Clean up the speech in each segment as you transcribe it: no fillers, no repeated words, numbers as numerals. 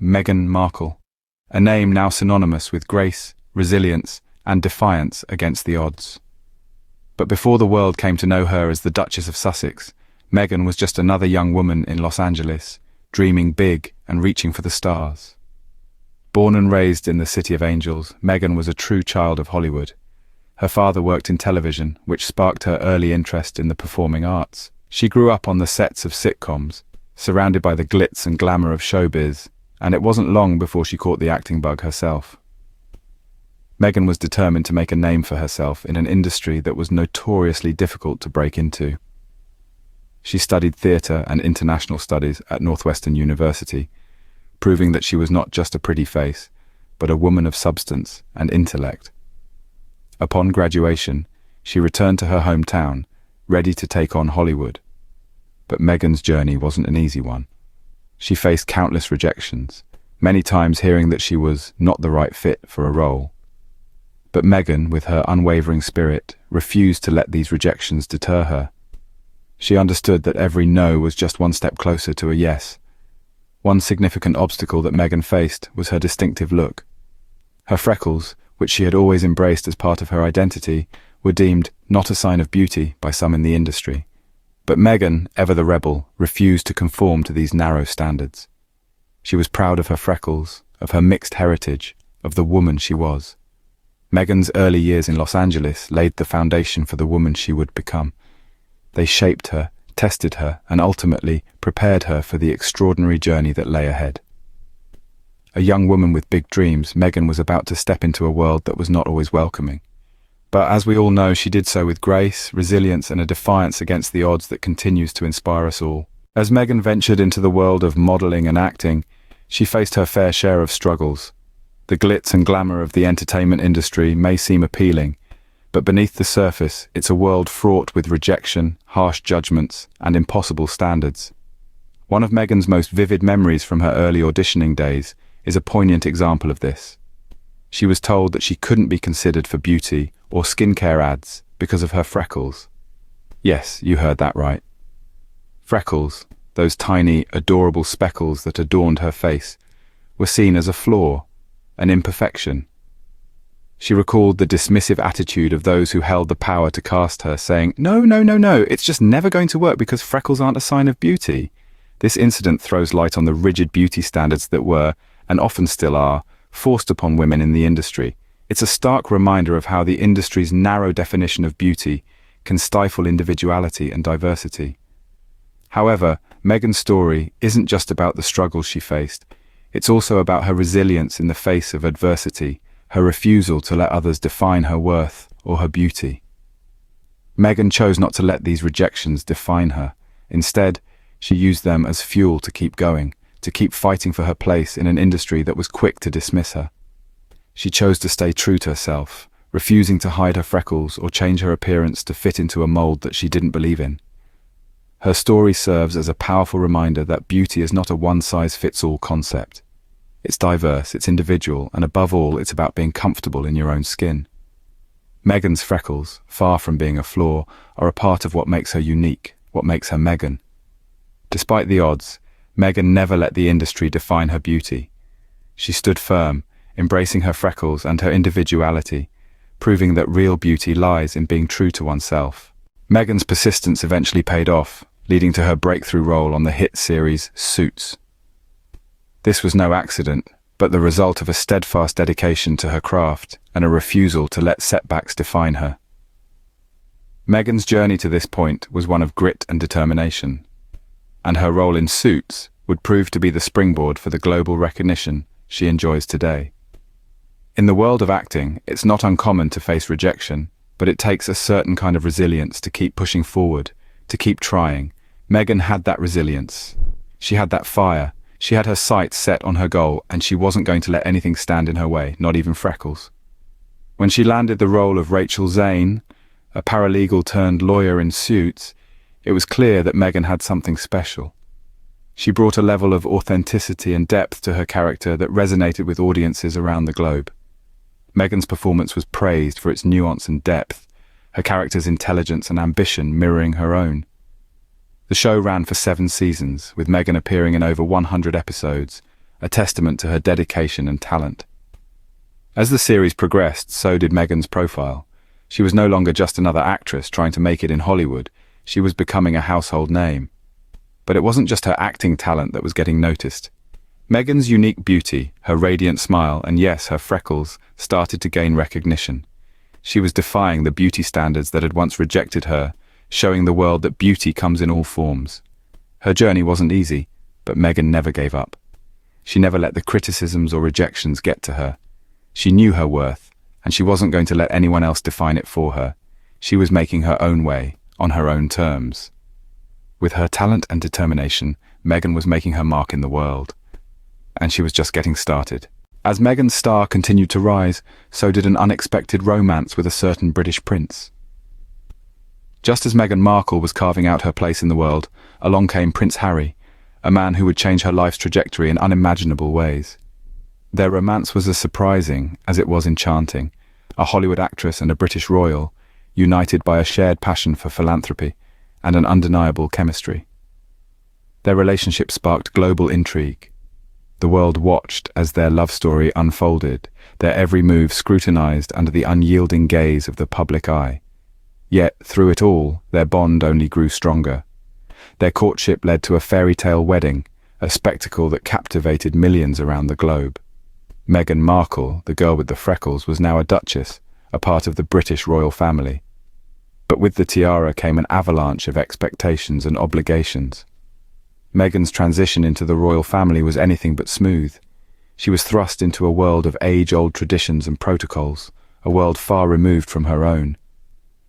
Meghan Markle, a name now synonymous with grace, resilience, and defiance against the odds. But before the world came to know her as the Duchess of Sussex, Meghan was just another young woman in Los Angeles, dreaming big and reaching for the stars. Born and raised in the City of Angels, Meghan was a true child of Hollywood. Her father worked in television, which sparked her early interest in the performing arts. She grew up on the sets of sitcoms, surrounded by the glitz and glamour of showbiz, and it wasn't long before she caught the acting bug herself. Meghan was determined to make a name for herself in an industry that was notoriously difficult to break into. She studied theatre and international studies at Northwestern University, proving that she was not just a pretty face, but a woman of substance and intellect. Upon graduation, she returned to her hometown, ready to take on Hollywood. But Meghan's journey wasn't an easy one. She faced countless rejections, many times hearing that she was not the right fit for a role. But Meghan, with her unwavering spirit, refused to let these rejections deter her. She understood that every no was just one step closer to a yes. One significant obstacle that Meghan faced was her distinctive look. Her freckles, which she had always embraced as part of her identity, were deemed not a sign of beauty by some in the industry. But Meghan, ever the rebel, refused to conform to these narrow standards. She was proud of her freckles, of her mixed heritage, of the woman she was. Meghan's early years in Los Angeles laid the foundation for the woman she would become. They shaped her, tested her, and ultimately prepared her for the extraordinary journey that lay ahead. A young woman with big dreams, Meghan was about to step into a world that was not always welcoming. But as we all know, she did so with grace, resilience, and a defiance against the odds that continues to inspire us all. As Meghan ventured into the world of modeling and acting, she faced her fair share of struggles. The glitz and glamour of the entertainment industry may seem appealing, but beneath the surface, it's a world fraught with rejection, harsh judgments, and impossible standards. One of Meghan's most vivid memories from her early auditioning days is a poignant example of this. She was told that she couldn't be considered for beauty or skincare ads because of her freckles. Yes, you heard that right. Freckles, those tiny, adorable speckles that adorned her face, were seen as a flaw, an imperfection. She recalled the dismissive attitude of those who held the power to cast her, saying, "No, it's just never going to work because freckles aren't a sign of beauty." This incident throws light on the rigid beauty standards that were, and often still are, forced upon women in the industry. It's a stark reminder of how the industry's narrow definition of beauty can stifle individuality and diversity. However, Meghan's story isn't just about the struggles she faced. It's also about her resilience in the face of adversity, her refusal to let others define her worth or her beauty. Meghan chose not to let these rejections define her. Instead, she used them as fuel to keep going, to keep fighting for her place in an industry that was quick to dismiss her. She chose to stay true to herself, refusing to hide her freckles or change her appearance to fit into a mold that she didn't believe in. Her story serves as a powerful reminder that beauty is not a one-size-fits-all concept. It's diverse, it's individual, and above all, it's about being comfortable in your own skin. Meghan's freckles, far from being a flaw, are a part of what makes her unique, what makes her Meghan. Despite the odds, Meghan never let the industry define her beauty. She stood firm, embracing her freckles and her individuality, proving that real beauty lies in being true to oneself. Meghan's persistence eventually paid off, leading to her breakthrough role on the hit series Suits. This was no accident, but the result of a steadfast dedication to her craft and a refusal to let setbacks define her. Meghan's journey to this point was one of grit and determination, and her role in Suits would prove to be the springboard for the global recognition she enjoys today. In the world of acting, it's not uncommon to face rejection, but it takes a certain kind of resilience to keep pushing forward, to keep trying. Meghan had that resilience. She had that fire. She had her sights set on her goal, and she wasn't going to let anything stand in her way, not even freckles. When she landed the role of Rachel Zane, a paralegal turned lawyer in Suits, it was clear that Meghan had something special. She brought a level of authenticity and depth to her character that resonated with audiences around the globe. Meghan's performance was praised for its nuance and depth, her character's intelligence and ambition mirroring her own. The show ran for 7 seasons, with Meghan appearing in over 100 episodes, a testament to her dedication and talent. As the series progressed, so did Meghan's profile. She was no longer just another actress trying to make it in Hollywood. She was becoming a household name. But it wasn't just her acting talent that was getting noticed. Meghan's unique beauty, her radiant smile, and yes, her freckles, started to gain recognition. She was defying the beauty standards that had once rejected her, showing the world that beauty comes in all forms. Her journey wasn't easy, but Meghan never gave up. She never let the criticisms or rejections get to her. She knew her worth, and she wasn't going to let anyone else define it for her. She was making her own way, on her own terms. With her talent and determination, Meghan was making her mark in the world. And she was just getting started. As Meghan's star continued to rise, so did an unexpected romance with a certain British prince. Just as Meghan Markle was carving out her place in the world, along came Prince Harry, a man who would change her life's trajectory in unimaginable ways. Their romance was as surprising as it was enchanting, a Hollywood actress and a British royal, united by a shared passion for philanthropy and an undeniable chemistry. Their relationship sparked global intrigue. The world watched as their love story unfolded, their every move scrutinized under the unyielding gaze of the public eye. Yet, through it all, their bond only grew stronger. Their courtship led to a fairy tale wedding, a spectacle that captivated millions around the globe. Meghan Markle, the girl with the freckles, was now a duchess, a part of the British royal family. But with the tiara came an avalanche of expectations and obligations. Meghan's transition into the royal family was anything but smooth. She was thrust into a world of age-old traditions and protocols, a world far removed from her own.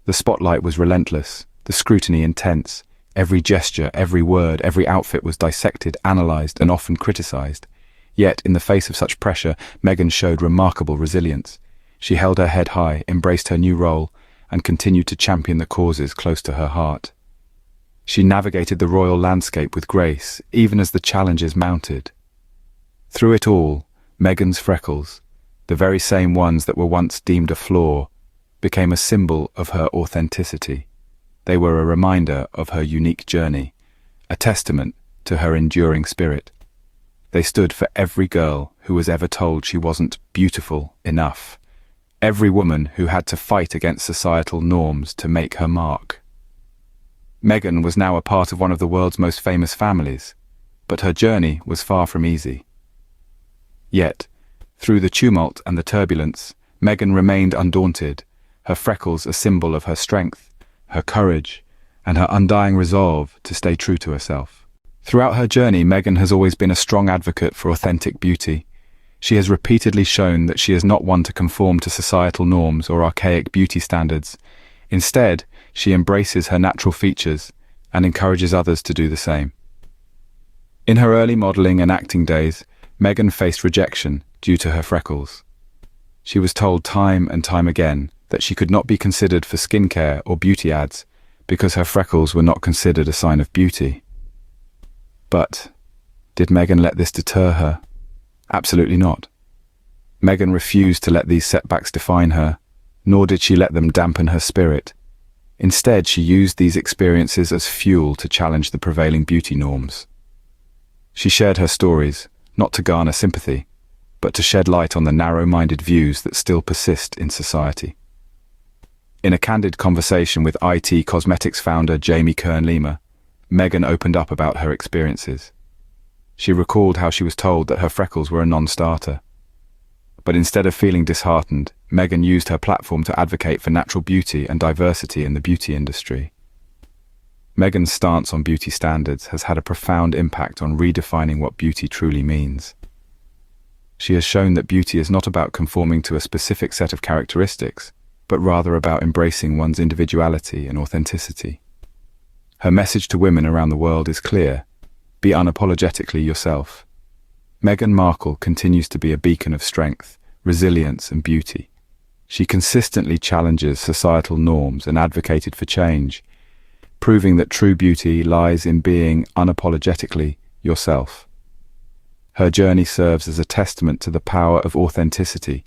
The spotlight was relentless, the scrutiny intense. Every gesture, every word, every outfit was dissected, analyzed, and often criticized. Yet, in the face of such pressure, Meghan showed remarkable resilience. She held her head high, embraced her new role, and continued to champion the causes close to her heart. She navigated the royal landscape with grace, even as the challenges mounted. Through it all, Meghan's freckles, the very same ones that were once deemed a flaw, became a symbol of her authenticity. They were a reminder of her unique journey, a testament to her enduring spirit. They stood for every girl who was ever told she wasn't beautiful enough, every woman who had to fight against societal norms to make her mark. Meghan was now a part of one of the world's most famous families, but her journey was far from easy. Yet, through the tumult and the turbulence, Meghan remained undaunted, her freckles a symbol of her strength, her courage, and her undying resolve to stay true to herself. Throughout her journey, Meghan has always been a strong advocate for authentic beauty. She has repeatedly shown that she is not one to conform to societal norms or archaic beauty standards. Instead, she embraces her natural features and encourages others to do the same. In her early modeling and acting days, Meghan faced rejection due to her freckles. She was told time and time again that she could not be considered for skincare or beauty ads because her freckles were not considered a sign of beauty. But did Meghan let this deter her? Absolutely not. Meghan refused to let these setbacks define her, nor did she let them dampen her spirit. Instead, she used these experiences as fuel to challenge the prevailing beauty norms. She shared her stories, not to garner sympathy, but to shed light on the narrow-minded views that still persist in society. In a candid conversation with IT Cosmetics founder Jamie Kern-Lima, Meghan opened up about her experiences. She recalled how she was told that her freckles were a non-starter. But instead of feeling disheartened, Meghan used her platform to advocate for natural beauty and diversity in the beauty industry. Meghan's stance on beauty standards has had a profound impact on redefining what beauty truly means. She has shown that beauty is not about conforming to a specific set of characteristics, but rather about embracing one's individuality and authenticity. Her message to women around the world is clear: be unapologetically yourself. Meghan Markle continues to be a beacon of strength, resilience, and beauty. She consistently challenges societal norms and advocated for change, proving that true beauty lies in being unapologetically yourself. Her journey serves as a testament to the power of authenticity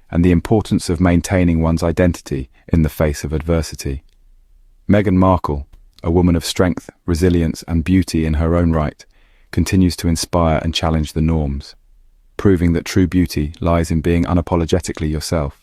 and the importance of maintaining one's identity in the face of adversity. Meghan Markle, a woman of strength, resilience, and beauty in her own right, continues to inspire and challenge the norms. proving that true beauty lies in being unapologetically yourself.